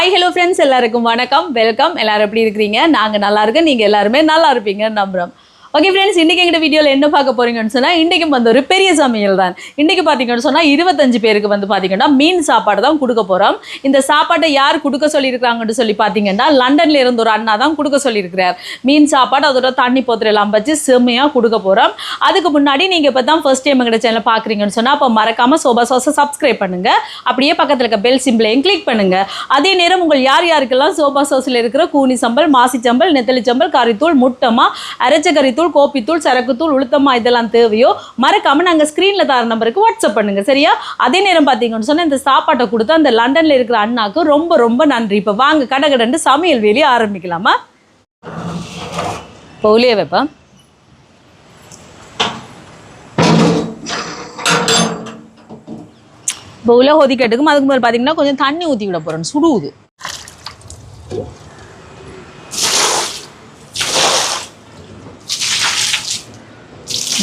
Hi hello friends, எல்லாருக்கும் வணக்கம், welcome. எல்லாரும் எப்படி இருக்கிறீங்க? நாங்கள் நல்லா இருக்கோம், நீங்கள் எல்லாருமே நல்லா இருப்பீங்கன்னு நம்புகிறோம். ஓகே ஃப்ரெண்ட்ஸ், இன்றைக்கி எங்கள் வீடியோவில் என்ன பார்க்க போகிறீங்கன்னு சொன்னால், இன்றைக்கும் வந்து ஒரு பெரிய சமையல் தான். இன்றைக்கி பார்த்தீங்கன்னு சொன்னால் 25 பேருக்கு வந்து பார்த்தீங்கன்னா மீன் சாப்பாடு தான் கொடுக்க போகிறோம். இந்த சாப்பாட்டை யார் கொடுக்க சொல்லியிருக்காங்கன்னு சொல்லி பார்த்தீங்கன்னா, லண்டனில் இருந்து ஒரு அண்ணா தான் கொடுக்க சொல்லியிருக்கிறார். மீன் சாப்பாடு அதோட தண்ணி போத்திரெல்லாம் வச்சு செம்மையாக கொடுக்க போகிறோம். அதுக்கு முன்னாடி நீங்கள் இப்போ தான் ஃபர்ஸ்ட் டைம் எங்கள் சேனலை பார்க்குறீங்கன்னு சொன்னால், அப்போ மறக்காமல் சோபா சாஸை சப்ஸ்கிரைப் பண்ணுங்கள். அப்படியே பக்கத்தில் இருக்க பெல் சிம்பிளையும் கிளிக் பண்ணுங்கள். அதே நேரம் உங்கள் யாருக்கெல்லாம் சோபா சாஸில் இருக்கிற கூனி சம்பல், மாசி சம்பல், நெத்தலி சம்பல், கறித்தூள், முட்டமா, அரைச்ச கறித்தூள், கோப்பித்தூள், சரக்குத்தூள், உளுத்தமா இதெல்லாம் தேவையோ மறக்காம நாங்கள் ஸ்க்ரீனில் தர நம்பருக்கு வாட்ஸ்அப் பண்ணுங்க, சரியா? அதே நேரம் பார்த்தீங்கன்னு சொன்னால் இந்த சாப்பாட்டை கொடுத்து அந்த லண்டனில் இருக்கிற அண்ணாக்கு ரொம்ப ரொம்ப நன்றி. இப்போ வாங்க கடகடன்னு சமையல் வேலையை ஆரம்பிக்கலாமா? இப்போ உளிய வைப்பேன். இப்போ உள்ள கொதிக்கட்டுக்கும். அதுக்கு முதல் பார்த்தீங்கன்னா கொஞ்சம் தண்ணி ஊற்றி விட போகிறேன், சுடுவுது.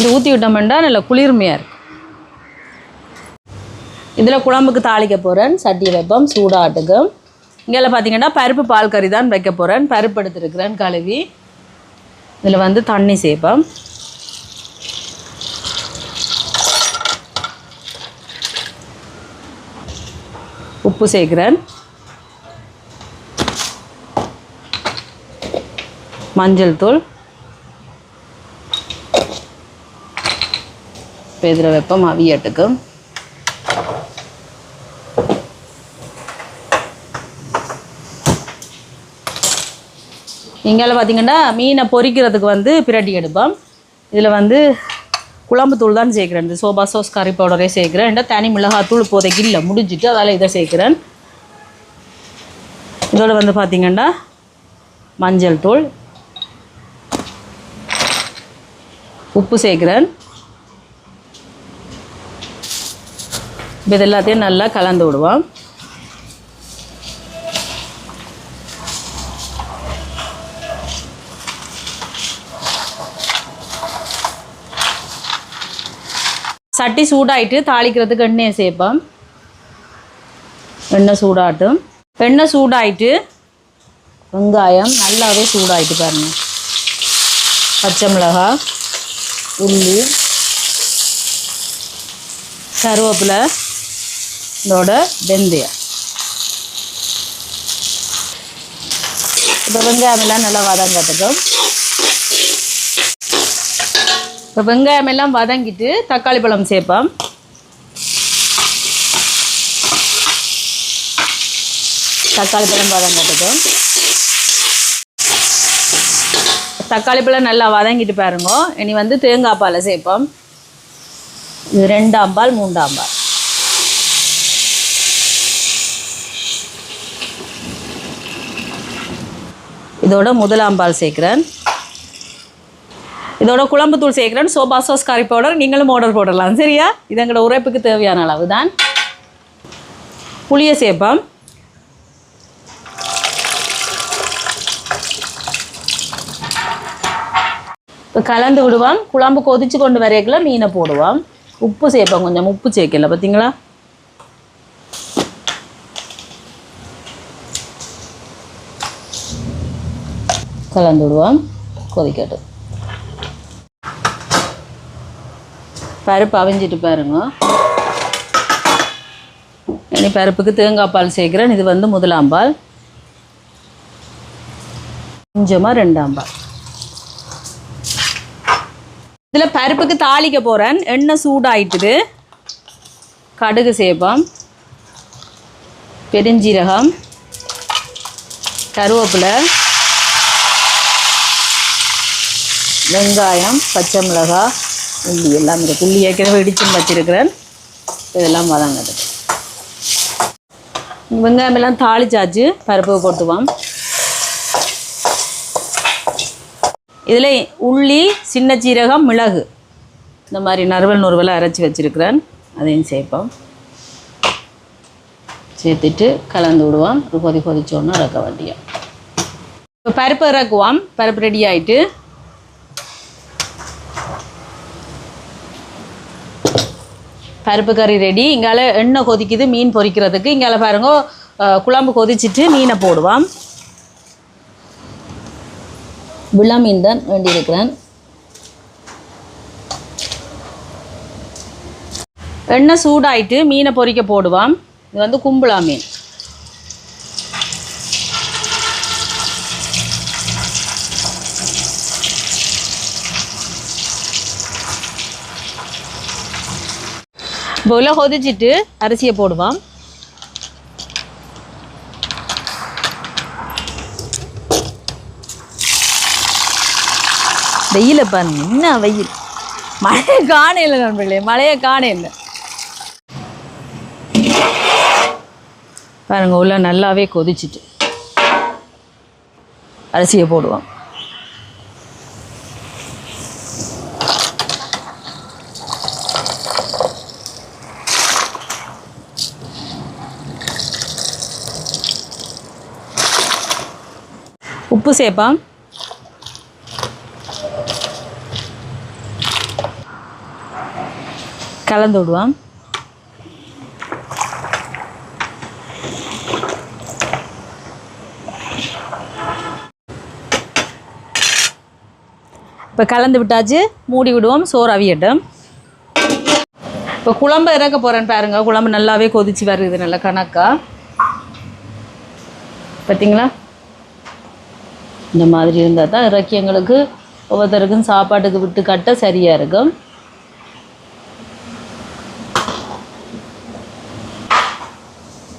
இப்படி ஊற்றி விட்டோம்னா நல்லா குளிர்மையாக இருக்கும். இதில் குழம்புக்கு தாளிக்க போகிறேன். சட்டி வைப்போம், சூடாட்டுக்கும். இங்கே பார்த்தீங்கன்னா பருப்பு பால் கறி தான் வைக்க போகிறேன். பருப்பு எடுத்துருக்கிறேன் கழுவி. இதில் வந்து தண்ணி சேர்ப்போம். உப்பு சேர்க்குறேன். மஞ்சள் தூள். இப்போ இதில் வைப்போம் அவியட்டுக்கும். இங்கே பார்த்தீங்கன்னா மீனை பொரிக்கிறதுக்கு வந்து பிரட்டி எடுப்போம். இதில் வந்து குழம்பு தூள் தான் சேர்க்குறேன். இந்த சோபா சாஸ் கறி பவுடரே சேர்க்குறேன். இந்த தனி மிளகாத்தூள் இப்போதைக்கு இல்லை, முடிஞ்சிட்டு, அதால் இதை சேர்க்குறேன். இதோட வந்து பார்த்திங்கன்னா மஞ்சள் தூள், உப்பு சேர்க்குறேன். இது எல்லாத்தையும் நல்லா கலந்து விடுவோம். சட்டி சூடாயிட்டு தாளிக்கிறதுக்கு எண்ணெயை சேர்ப்போம். எண்ணெய் சூடாட்டும். எண்ணெய் சூடாயிட்டு வெங்காயம் நல்லாவே சூடாயிட்டு பாருங்கள். பச்சை மிளகாய், உள்ளி, கருவேப்பிலை, இதோட வெந்தயம். இப்போ வெங்காயமெல்லாம் நல்லா வதங்கட்டுக்கும். இப்போ வெங்காயமெல்லாம் வதங்கிட்டு தக்காளி பழம் சேர்ப்போம். தக்காளி பழம் வதங்கட்டுக்கும். தக்காளி பழம் நல்லா வதங்கிட்டு பாருங்க. இனி வந்து தேங்காய் பாலை சேர்ப்போம். இது 2ஆம் பால் 3ஆம் பால். இதோட 1ஆம் பால் சேர்க்குறேன். இதோட குழம்பு தூள் சேர்க்குறேன். சோபா சாஸ் கறி பவுடர் நீங்களும் ஆர்டர் போடலாம், சரியா? இது எங்களோட உரைப்புக்கு தேவையான அளவு தான். புளியை சேர்ப்போம். இப்போ கலந்து விடுவோம். குழம்பு கொதிச்சு கொண்டு வரைக்குள்ள மீனை போடுவோம். உப்பு சேர்ப்போம். கொஞ்சம் உப்பு சேர்க்கல, பார்த்தீங்களா? கலந்து விடுவோம். கொதிக்கட்டும். பருப்பு அவிஞ்சிட்டு பாருங்க. இனி பருப்புக்கு தேங்காய் பால் சேர்க்குறேன். இது வந்து 1ஆம் பால், கொஞ்சமாக 2ஆம் பால். இதில் பருப்புக்கு தாளிக்க போகிறேன். எண்ணெய் சூடாயிட்டுது. கடுகு சேர்ப்போம், பெருஞ்சீரகம், கருவேப்பிலை, வெங்காயம், பச்சை மிளகாய், உள்ளி எல்லாம் இருக்குது. உள்ளி ஏற்கனவே இடிச்சும் வச்சுருக்கிறேன். இதெல்லாம் வதங்குது. வெங்காயம் எல்லாம் தாளிச்சாச்சு. பருப்பு போட்டுவோம். இதில் உள்ளி, சின்ன சீரகம், மிளகு இந்த மாதிரி நறுவல் அரைச்சி வச்சுருக்கிறேன். அதையும் சேர்ப்போம். சேர்த்துட்டு கலந்து விடுவோம். ஒரு கொதிச்சோன்னா இறக்க வேண்டியும். இப்போ பருப்பு இறக்குவோம். பருப்பு ரெடி ஆகிட்டு பருப்பு கறி ரெடி. இங்கால எண்ணெய் கொதிக்குது மீன் பொரிக்கிறதுக்கு. இங்கால பாருங்க குழம்பு கொதிச்சிட்டு மீனை போடுவான். விழா மீன் தான் வேண்டியிருக்கிறேன். எண்ணெய் சூடாயிட்டு மீனை பொரிக்க போடுவான். இது வந்து கும்பலா மீன். போல கொதிச்சிட்டு அரிசியை போடுவான். வெயில பாருங்க, என்ன வெயில். மழையை காண இல்லை நண்பர்களே, மழையை காண இல்லை பாருங்க. உள்ள நல்லாவே கொதிச்சிட்டு அரிசியை போடுவோம். உப்பு சேர்ப்பான். கலந்து விடுவான். இப்போ கலந்து விட்டாச்சு, மூடி விடுவோம். சோறு அவியட்டும். இப்போ குழம்பு இறக்க போகிறேன்னு பாருங்க. குழம்பு நல்லாவே கொதிச்சு வருது, நல்லா கணக்கா. பார்த்தீங்களா? இந்த மாதிரி இருந்தால் தான் இறக்கி எங்களுக்கு ஒவ்வொருத்தருக்கும் சாப்பாட்டுக்கு விட்டு கட்ட சரியாக இருக்கும்.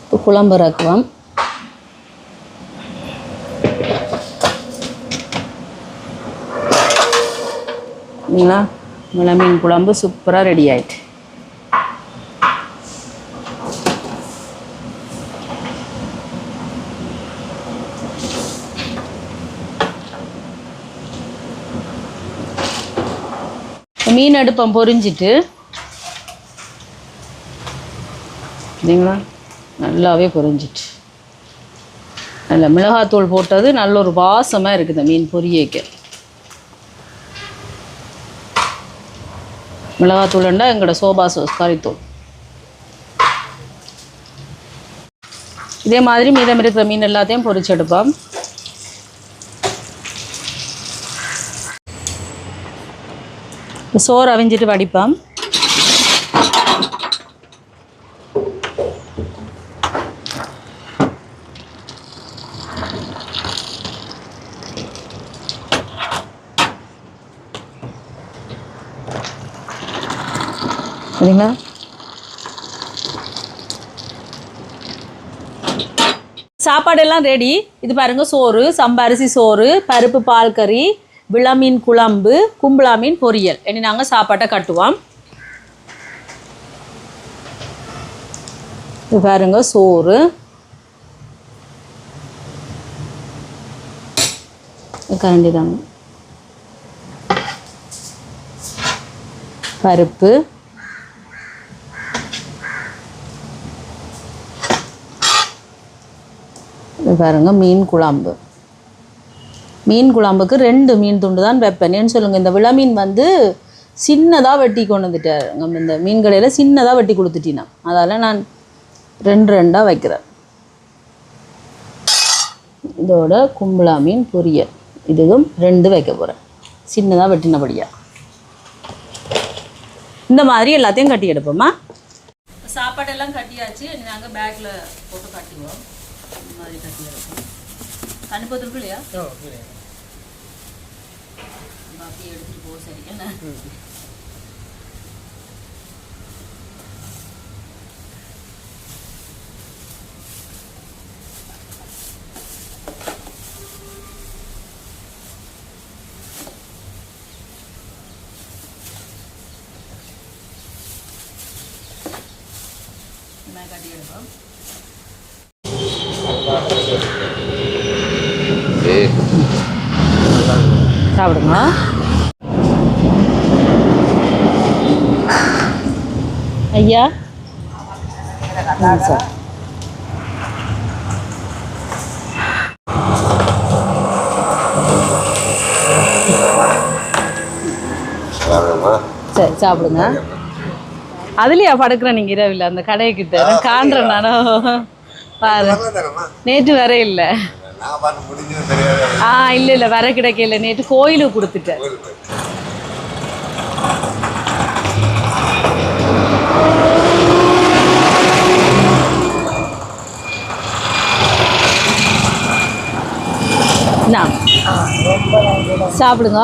இப்போ குழம்பு இறக்குவோம். இல்லைங்களா? மிள மீன் குழம்பு சூப்பராக ரெடி ஆயிட்டு. மீன் அடுப்பம் பொரிஞ்சிட்டு இல்லைங்களா, நல்லாவே பொரிஞ்சிட்டு. நல்ல மிளகாத்தூள் போட்டது நல்ல ஒரு வாசமாக இருக்குது மீன் பொரியக்க. மிளகாத்தூள்ண்டா எங்களோட சோபா சோஸ் கறித்தூள். இதே மாதிரி மீதம் இருக்கிற மீன் எல்லாத்தையும் பொரிச்சு எடுப்போம். சோறு அவிஞ்சிட்டு வடிப்போம். சரிங்களா? சாப்பாடெல்லாம் ரெடி. இது பாருங்க, சோறு, சம்பரிசி சோறு, பருப்பு பால் கறி, விளா மீன் குழம்பு, கும்பலா மீன் பொரியல். இனி நாங்கள் சாப்பாட்டை கட்டுவோம். இது பாருங்க சோறு, கரண்டி தாங்க, பருப்பு, இது பாருங்க மீன் குழம்பு. மீன் குழம்புக்கு 2 மீன் துண்டு தான் வைப்பேன். ஏன்னு சொல்லுங்கள், இந்த விளா மீன் வந்து சின்னதாக வெட்டி கொண்டு வந்துட்டார். இந்த மீன் கடையில் சின்னதாக வெட்டி கொடுத்துட்டினா, அதால் நான் 2 வைக்கிறேன். இதோட கும்பலா மீன் பொரியல், இதுவும் 2 வைக்க போகிறேன், சின்னதாக வெட்டினபடியாக. இந்த மாதிரி எல்லாத்தையும் கட்டி எடுப்போம்மா. சாப்பாடெல்லாம் கட்டியாச்சு. நாங்கள் பேக்கில் போட்டு கட்டிடுவோம். இந்த மாதிரி கட்டி எடுப்போம். அனுப்பத்திற்கு இல்லையா? பாக்கி எடுத்துகிட்டு போ. சரி என்ன? கட்டி எடுப்போம். சாப்பிடுங்க. ஐயா சார், சரி சாப்பிடுங்க. அதுலயா படுக்கிறேன்? நீங்கள் இரவில் அந்த கடையை கிட்ட காண்றேன் நானும். பாரு நேற்று வர இல்லை. இல்லை வர கிடைக்கல, நேற்று கோயிலுக்கு கொடுத்துட்டேன். சாப்பிடுங்க.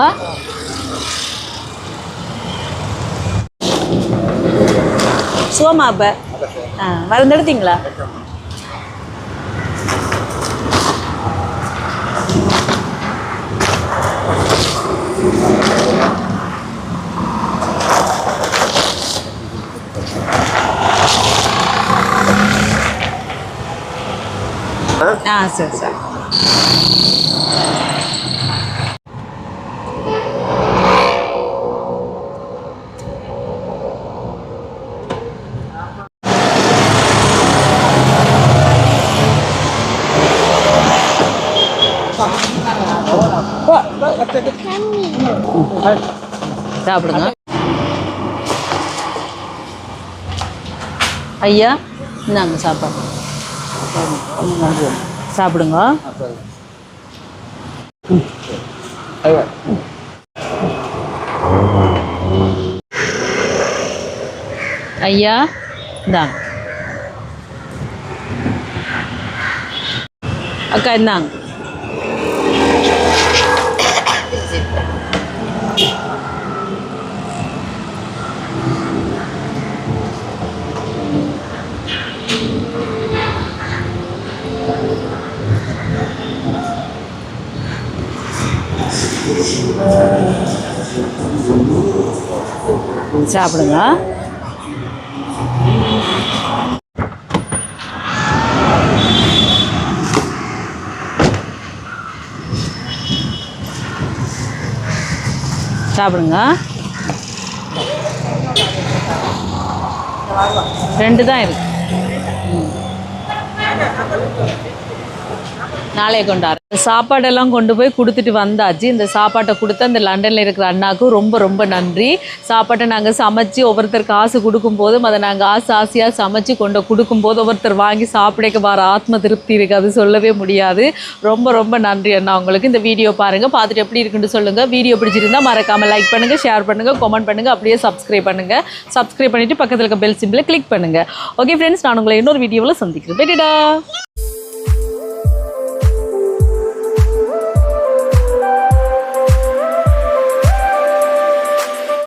சோமா அப்ப மருந்து எடுத்தீங்களா? சரி சரி. சாப்பிடுங்க ஐயா, இந்தாங்க சாப்பாடு சாப்பிடுங்க. ஐயா இந்தாங்க, அக்கா இந்தாங்க. சாப்பிடுங்க. சாப்பிடுங்க. 2 தான் இருக்கு. நாளைய கொண்டாரு. சாப்பாடெல்லாம் கொண்டு போய் கொடுத்துட்டு வந்தாச்சு. இந்த சாப்பாட்டை கொடுத்து அந்த லண்டனில் இருக்கிற அண்ணாவுக்கு ரொம்ப ரொம்ப நன்றி. சாப்பாட்டை நாங்கள் சமைச்சு ஒவ்வொருத்தர் காசு கொடுக்கும்போதும் அதை நாங்கள் ஆசையாக சமைச்சு கொண்டு கொடுக்கும்போது ஒவ்வொருத்தர் வாங்கி சாப்பிடக்க வர ஆத்ம திருப்தி இருக்குது, அது சொல்லவே முடியாது. ரொம்ப ரொம்ப நன்றி அண்ணா உங்களுக்கு. இந்த வீடியோ பாருங்கள், பார்த்துட்டு எப்படி இருக்குன்னு சொல்லுங்கள். வீடியோ பிடிச்சிருந்தா மறக்காமல் லைக் பண்ணுங்கள், ஷேர் பண்ணுங்கள், கமெண்ட் பண்ணுங்கள், அப்படியே சப்ஸ்கிரைப் பண்ணுங்கள். சப்ஸ்கிரைப் பண்ணிவிட்டு பக்கத்தில் இருக்க பெல் சிம்பிளை கிளிக் பண்ணுங்கள். ஓகே ஃப்ரெண்ட்ஸ், நான் உங்களை இன்னொரு வீடியோவில் சந்திக்கிறேன்.